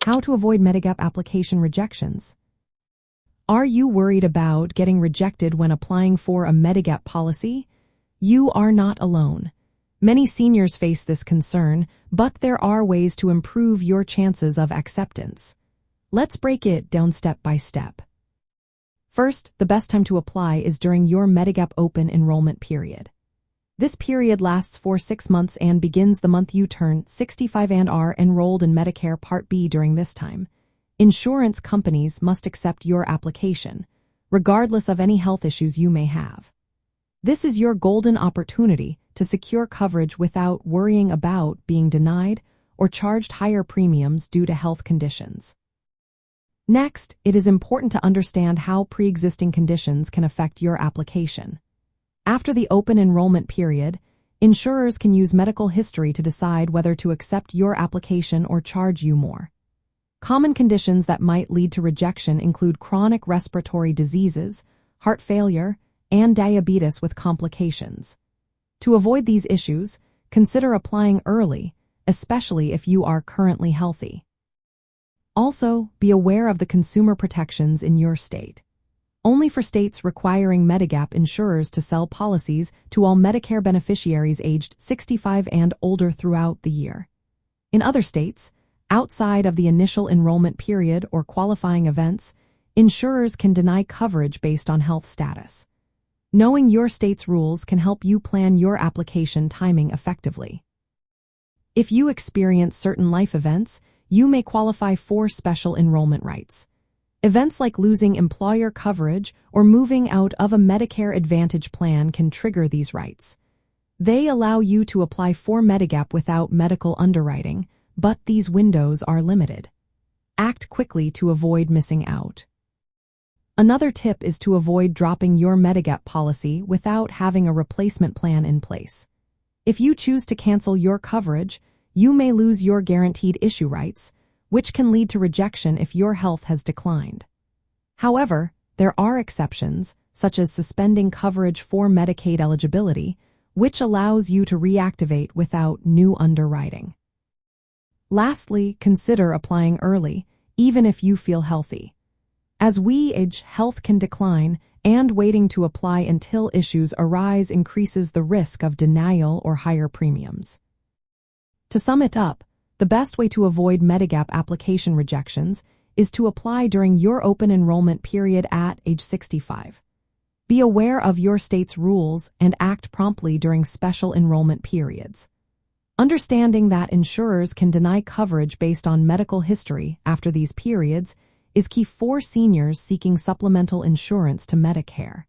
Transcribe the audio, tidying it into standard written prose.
How to avoid Medigap application rejections. Are you worried about getting rejected when applying for a Medigap policy? You are not alone. Many seniors face this concern, but there are ways to improve your chances of acceptance. Let's break it down step by step. First, the best time to apply is during your Medigap Open Enrollment Period. This period lasts for 6 months and begins the month you turn 65 and are enrolled in Medicare Part B. During this time, insurance companies must accept your application, regardless of any health issues you may have. This is your golden opportunity to secure coverage without worrying about being denied or charged higher premiums due to health conditions. Next, it is important to understand how pre-existing conditions can affect your application. After the open enrollment period, insurers can use medical history to decide whether to accept your application or charge you more. Common conditions that might lead to rejection include chronic respiratory diseases, heart failure, and diabetes with complications. To avoid these issues, consider applying early, especially if you are currently healthy. Also, be aware of the consumer protections in your state. Only for states requiring Medigap insurers to sell policies to all Medicare beneficiaries aged 65 and older throughout the year. In other states, outside of the initial enrollment period or qualifying events, insurers can deny coverage based on health status. Knowing your state's rules can help you plan your application timing effectively. If you experience certain life events, you may qualify for special enrollment rights. Events like losing employer coverage or moving out of a Medicare Advantage plan can trigger these rights. They allow you to apply for Medigap without medical underwriting, but these windows are limited. Act quickly to avoid missing out. Another tip is to avoid dropping your Medigap policy without having a replacement plan in place. If you choose to cancel your coverage, you may lose your guaranteed issue rights, which can lead to rejection if your health has declined. However, there are exceptions, such as suspending coverage for Medicaid eligibility, which allows you to reactivate without new underwriting. Lastly, consider applying early, even if you feel healthy. As we age, health can decline, and waiting to apply until issues arise increases the risk of denial or higher premiums. To sum it up, the best way to avoid Medigap application rejections is to apply during your open enrollment period at age 65. Be aware of your state's rules and act promptly during special enrollment periods. Understanding that insurers can deny coverage based on medical history after these periods is key for seniors seeking supplemental insurance to Medicare.